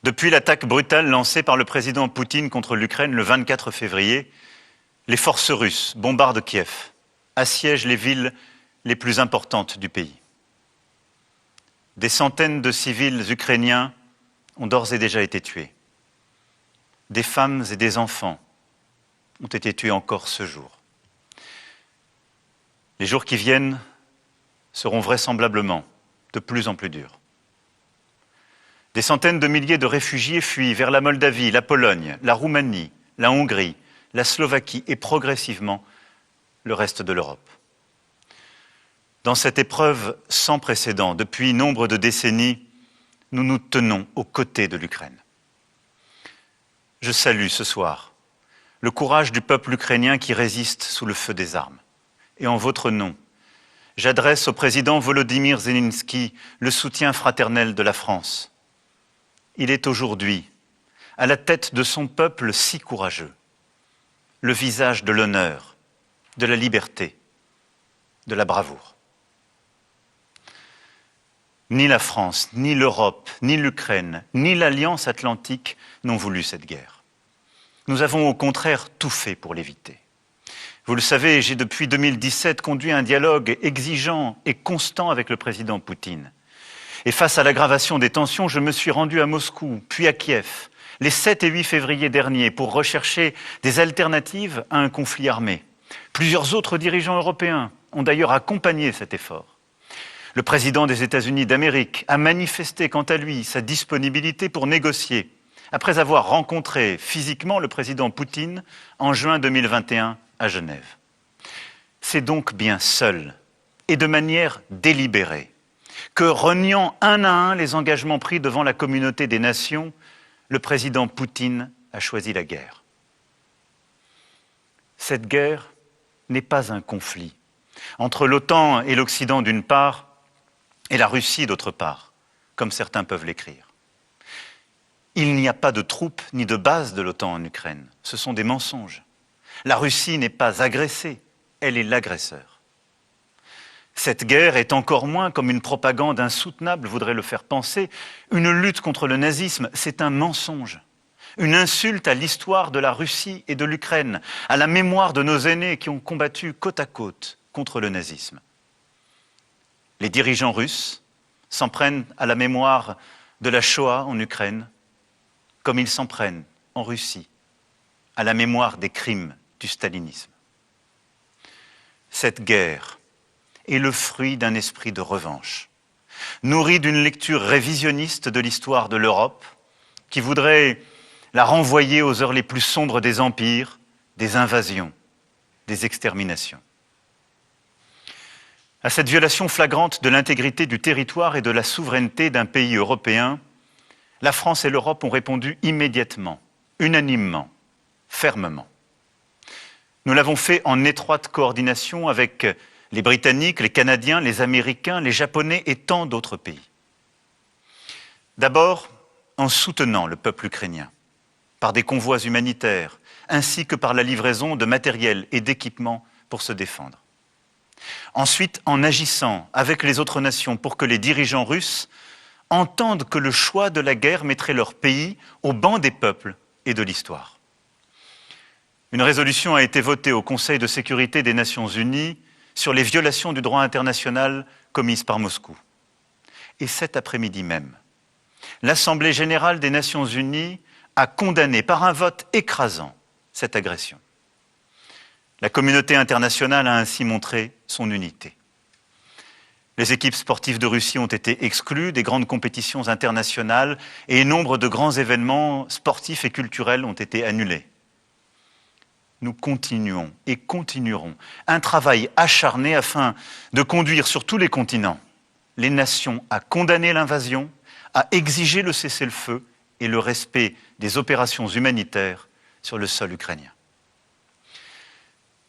Depuis l'attaque brutale lancée par le président Poutine contre l'Ukraine le 24 février, les forces russes bombardent Kiev, assiègent les villes les plus importantes du pays. Des centaines de civils ukrainiens ont d'ores et déjà été tués. Des femmes et des enfants ont été tués encore ce jour. Les jours qui viennent seront vraisemblablement de plus en plus durs. Des centaines de milliers de réfugiés fuient vers la Moldavie, la Pologne, la Roumanie, la Hongrie, la Slovaquie et progressivement le reste de l'Europe. Dans cette épreuve sans précédent, depuis nombre de décennies, nous nous tenons aux côtés de l'Ukraine. Je salue ce soir le courage du peuple ukrainien qui résiste sous le feu des armes. Et en votre nom, j'adresse au président Volodymyr Zelensky le soutien fraternel de la France. Il est aujourd'hui à la tête de son peuple si courageux, le visage de l'honneur, de la liberté, de la bravoure. Ni la France, ni l'Europe, ni l'Ukraine, ni l'Alliance atlantique n'ont voulu cette guerre. Nous avons au contraire tout fait pour l'éviter. Vous le savez, j'ai depuis 2017 conduit un dialogue exigeant et constant avec le président Poutine. Et face à l'aggravation des tensions, je me suis rendu à Moscou, puis à Kiev, les 7 et 8 février derniers, pour rechercher des alternatives à un conflit armé. Plusieurs autres dirigeants européens ont d'ailleurs accompagné cet effort. Le président des États-Unis d'Amérique a manifesté quant à lui sa disponibilité pour négocier, après avoir rencontré physiquement le président Poutine en juin 2021 à Genève. C'est donc bien seul et de manière délibérée que, reniant un à un les engagements pris devant la communauté des nations, le président Poutine a choisi la guerre. Cette guerre n'est pas un conflit entre l'OTAN et l'Occident d'une part et la Russie d'autre part, comme certains peuvent l'écrire. Il n'y a pas de troupes ni de bases de l'OTAN en Ukraine. Ce sont des mensonges. La Russie n'est pas agressée, elle est l'agresseur. Cette guerre est encore moins, comme une propagande insoutenable voudrait le faire penser, une lutte contre le nazisme, c'est un mensonge. Une insulte à l'histoire de la Russie et de l'Ukraine, à la mémoire de nos aînés qui ont combattu côte à côte contre le nazisme. Les dirigeants russes s'en prennent à la mémoire de la Shoah en Ukraine, comme ils s'en prennent en Russie à la mémoire des crimes du stalinisme. Cette guerre est le fruit d'un esprit de revanche, nourri d'une lecture révisionniste de l'histoire de l'Europe, qui voudrait la renvoyer aux heures les plus sombres des empires, des invasions, des exterminations. À cette violation flagrante de l'intégrité du territoire et de la souveraineté d'un pays européen, la France et l'Europe ont répondu immédiatement, unanimement, fermement. Nous l'avons fait en étroite coordination avec les Britanniques, les Canadiens, les Américains, les Japonais et tant d'autres pays. D'abord, en soutenant le peuple ukrainien, par des convois humanitaires, ainsi que par la livraison de matériel et d'équipements pour se défendre. Ensuite, en agissant avec les autres nations pour que les dirigeants russes entendent que le choix de la guerre mettrait leur pays au banc des peuples et de l'histoire. Une résolution a été votée au Conseil de sécurité des Nations Unies sur les violations du droit international commises par Moscou. Et cet après-midi même, l'Assemblée générale des Nations Unies a condamné par un vote écrasant cette agression. La communauté internationale a ainsi montré son unité. Les équipes sportives de Russie ont été exclues des grandes compétitions internationales et nombre de grands événements sportifs et culturels ont été annulés. Nous continuons et continuerons un travail acharné afin de conduire sur tous les continents les nations à condamner l'invasion, à exiger le cessez-le-feu et le respect des opérations humanitaires sur le sol ukrainien.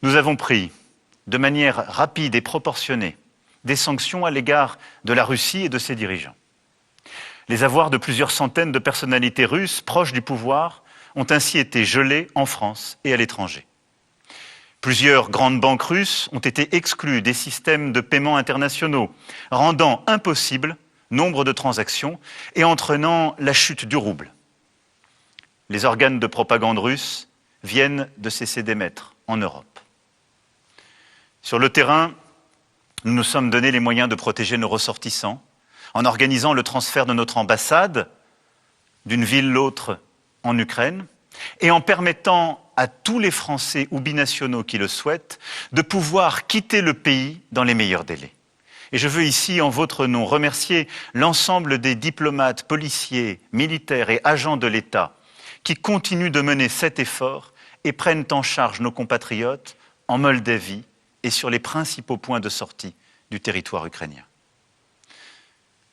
Nous avons pris, de manière rapide et proportionnée, des sanctions à l'égard de la Russie et de ses dirigeants. Les avoirs de plusieurs centaines de personnalités russes proches du pouvoir ont ainsi été gelés en France et à l'étranger. Plusieurs grandes banques russes ont été exclues des systèmes de paiement internationaux, rendant impossible nombre de transactions et entraînant la chute du rouble les organes de propagande russes viennent de cesser d'émettre en Europe. Sur le terrain, nous nous sommes donné les moyens de protéger nos ressortissants en organisant le transfert de notre ambassade d'une ville à l'autre en Ukraine et en permettant à tous les Français ou binationaux qui le souhaitent de pouvoir quitter le pays dans les meilleurs délais. Et je veux ici, en votre nom, remercier l'ensemble des diplomates, policiers, militaires et agents de l'État qui continuent de mener cet effort et prennent en charge nos compatriotes en Moldavie et sur les principaux points de sortie du territoire ukrainien.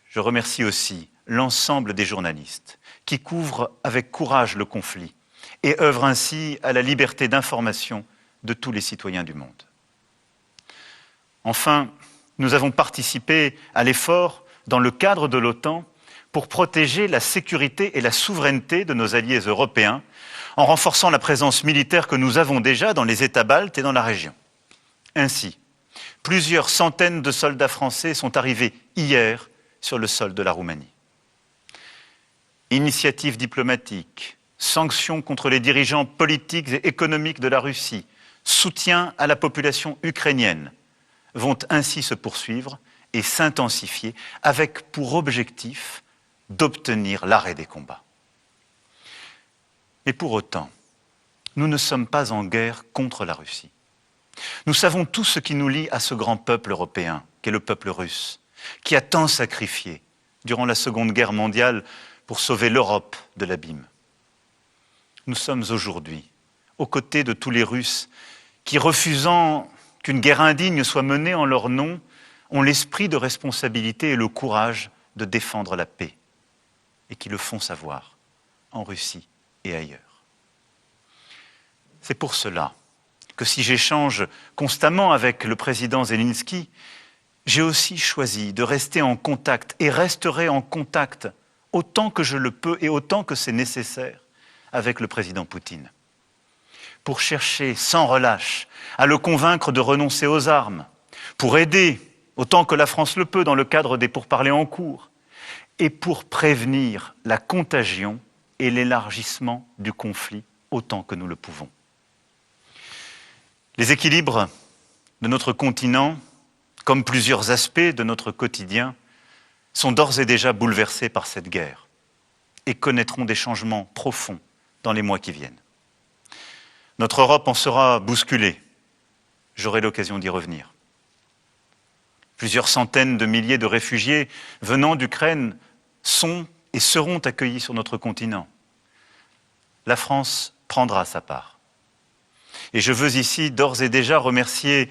Je remercie aussi l'ensemble des journalistes qui couvrent avec courage le conflit et œuvrent ainsi à la liberté d'information de tous les citoyens du monde. Enfin, nous avons participé à l'effort dans le cadre de l'OTAN pour protéger la sécurité et la souveraineté de nos alliés européens en renforçant la présence militaire que nous avons déjà dans les États baltes et dans la région. Ainsi, plusieurs centaines de soldats français sont arrivés hier sur le sol de la Roumanie. Initiatives diplomatiques, sanctions contre les dirigeants politiques et économiques de la Russie, soutien à la population ukrainienne vont ainsi se poursuivre et s'intensifier avec pour objectif d'obtenir l'arrêt des combats. Et pour autant, nous ne sommes pas en guerre contre la Russie. Nous savons tout ce qui nous lie à ce grand peuple européen, qu'est le peuple russe, qui a tant sacrifié durant la Seconde Guerre mondiale pour sauver l'Europe de l'abîme. Nous sommes aujourd'hui aux côtés de tous les Russes qui, refusant qu'une guerre indigne soit menée en leur nom, ont l'esprit de responsabilité et le courage de défendre la paix, et qui le font savoir en Russie et ailleurs. C'est pour cela que si j'échange constamment avec le président Zelensky, j'ai aussi choisi de rester en contact et resterai en contact autant que je le peux et autant que c'est nécessaire avec le président Poutine, pour chercher sans relâche à le convaincre de renoncer aux armes, pour aider autant que la France le peut dans le cadre des pourparlers en cours, et pour prévenir la contagion et l'élargissement du conflit autant que nous le pouvons. Les équilibres de notre continent, comme plusieurs aspects de notre quotidien, sont d'ores et déjà bouleversés par cette guerre et connaîtront des changements profonds dans les mois qui viennent. Notre Europe en sera bousculée. J'aurai l'occasion d'y revenir. Plusieurs centaines de milliers de réfugiés venant d'Ukraine sont et seront accueillis sur notre continent. La France prendra sa part. Et je veux ici d'ores et déjà remercier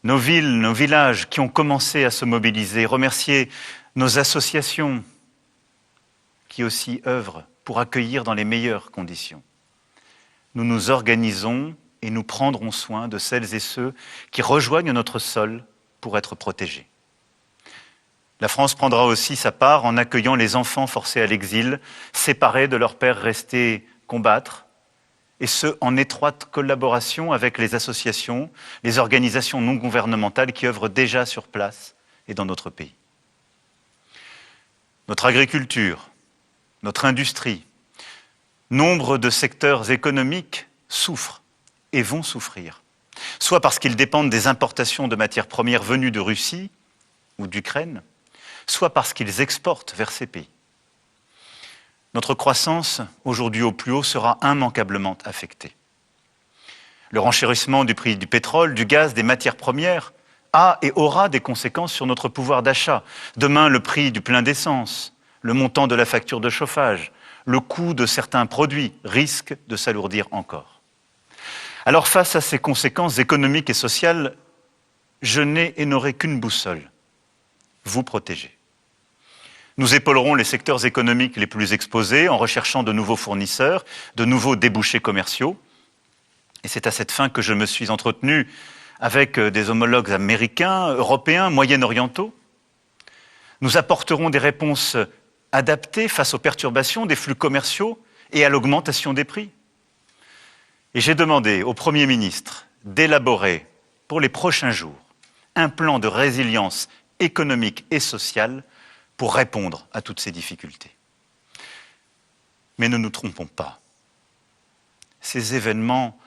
nos villes, nos villages qui ont commencé à se mobiliser, remercier nos associations qui aussi œuvrent pour accueillir dans les meilleures conditions. Nous nous organisons et nous prendrons soin de celles et ceux qui rejoignent notre sol pour être protégés. La France prendra aussi sa part en accueillant les enfants forcés à l'exil, séparés de leurs pères restés combattre, et ce, en étroite collaboration avec les associations, les organisations non gouvernementales qui œuvrent déjà sur place et dans notre pays. Notre agriculture, notre industrie, nombre de secteurs économiques souffrent et vont souffrir, soit parce qu'ils dépendent des importations de matières premières venues de Russie ou d'Ukraine, soit parce qu'ils exportent vers ces pays. Notre croissance, aujourd'hui au plus haut, sera immanquablement affectée. Le renchérissement du prix du pétrole, du gaz, des matières premières a et aura des conséquences sur notre pouvoir d'achat. Demain, le prix du plein d'essence, le montant de la facture de chauffage, le coût de certains produits risquent de s'alourdir encore. Alors face à ces conséquences économiques et sociales, je n'ai et n'aurai qu'une boussole, vous protéger. Nous épaulerons les secteurs économiques les plus exposés en recherchant de nouveaux fournisseurs, de nouveaux débouchés commerciaux. Et c'est à cette fin que je me suis entretenu avec des homologues américains, européens, moyen-orientaux. Nous apporterons des réponses adaptées face aux perturbations des flux commerciaux et à l'augmentation des prix. Et j'ai demandé au Premier ministre d'élaborer pour les prochains jours un plan de résilience économique et sociale pour répondre à toutes ces difficultés. Mais ne nous trompons pas, ces événements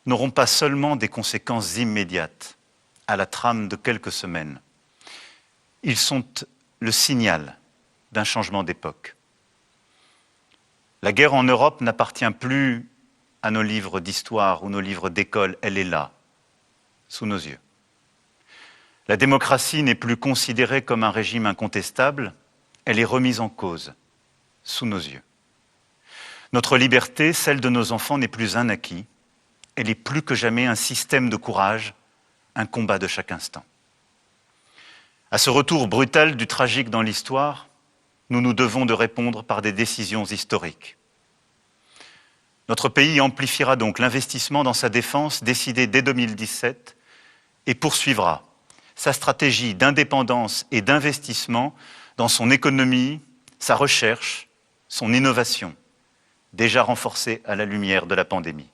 n'auront pas seulement des conséquences immédiates à la trame de quelques semaines. Ils sont le signal d'un changement d'époque. La guerre en Europe n'appartient plus à nos livres d'histoire ou nos livres d'école, elle est là, sous nos yeux. La démocratie n'est plus considérée comme un régime incontestable, elle est remise en cause, sous nos yeux. Notre liberté, celle de nos enfants, n'est plus un acquis, elle est plus que jamais un système de courage, un combat de chaque instant. À ce retour brutal du tragique dans l'histoire, nous nous devons de répondre par des décisions historiques. Notre pays amplifiera donc l'investissement dans sa défense décidé dès 2017 et poursuivra sa stratégie d'indépendance et d'investissement dans son économie, sa recherche, son innovation, déjà renforcée à la lumière de la pandémie.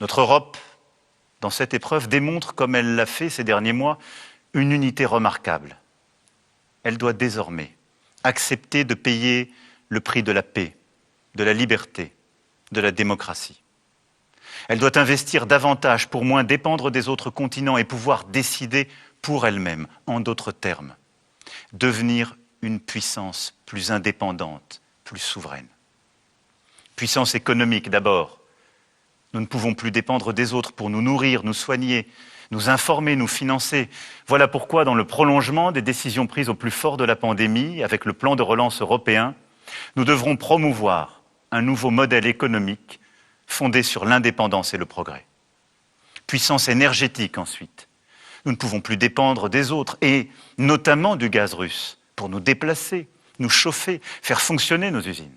Notre Europe, dans cette épreuve, démontre, comme elle l'a fait ces derniers mois, une unité remarquable. Elle doit désormais accepter de payer le prix de la paix, de la liberté, de la démocratie. Elle doit investir davantage pour moins dépendre des autres continents et pouvoir décider pour elle-même, en d'autres termes, devenir une puissance plus indépendante, plus souveraine. Puissance économique d'abord. Nous ne pouvons plus dépendre des autres pour nous nourrir, nous soigner, nous informer, nous financer. Voilà pourquoi, dans le prolongement des décisions prises au plus fort de la pandémie, avec le plan de relance européen, nous devrons promouvoir un nouveau modèle économique fondé sur l'indépendance et le progrès. Puissance énergétique ensuite. Nous ne pouvons plus dépendre des autres, et notamment du gaz russe, pour nous déplacer, nous chauffer, faire fonctionner nos usines.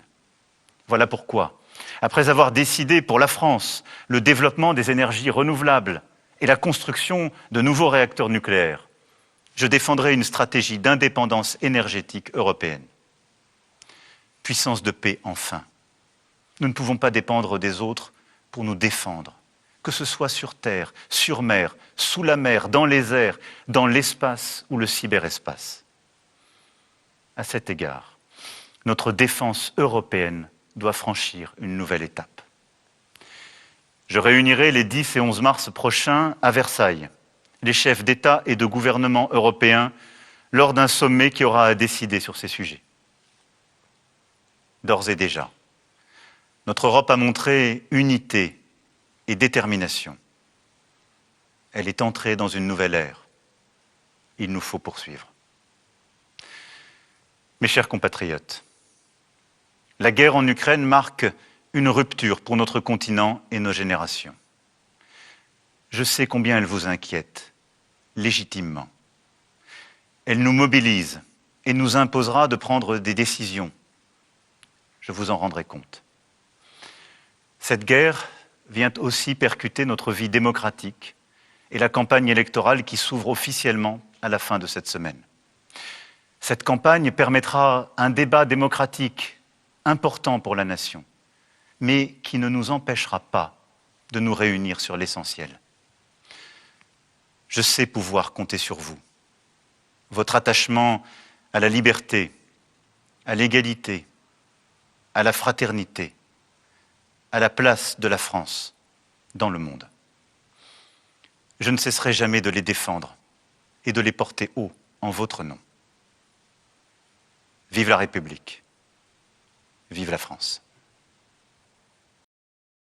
Voilà pourquoi, après avoir décidé pour la France le développement des énergies renouvelables et la construction de nouveaux réacteurs nucléaires, je défendrai une stratégie d'indépendance énergétique européenne. Puissance de paix enfin. Nous ne pouvons pas dépendre des autres pour nous défendre, que ce soit sur terre, sur mer, sous la mer, dans les airs, dans l'espace ou le cyberespace. À cet égard, notre défense européenne doit franchir une nouvelle étape. Je réunirai les 10 et 11 mars prochains à Versailles les chefs d'État et de gouvernement européens lors d'un sommet qui aura à décider sur ces sujets. D'ores et déjà, notre Europe a montré unité et détermination. Elle est entrée dans une nouvelle ère. Il nous faut poursuivre. Mes chers compatriotes, la guerre en Ukraine marque une rupture pour notre continent et nos générations. Je sais combien elle vous inquiète, légitimement. Elle nous mobilise et nous imposera de prendre des décisions. Je vous en rendrai compte. Cette guerre vient aussi percuter notre vie démocratique et la campagne électorale qui s'ouvre officiellement à la fin de cette semaine. Cette campagne permettra un débat démocratique important pour la nation, mais qui ne nous empêchera pas de nous réunir sur l'essentiel. Je sais pouvoir compter sur vous. Votre attachement à la liberté, à l'égalité, à la fraternité, à la place de la France dans le monde. Je ne cesserai jamais de les défendre et de les porter haut en votre nom. Vive la République, vive la France.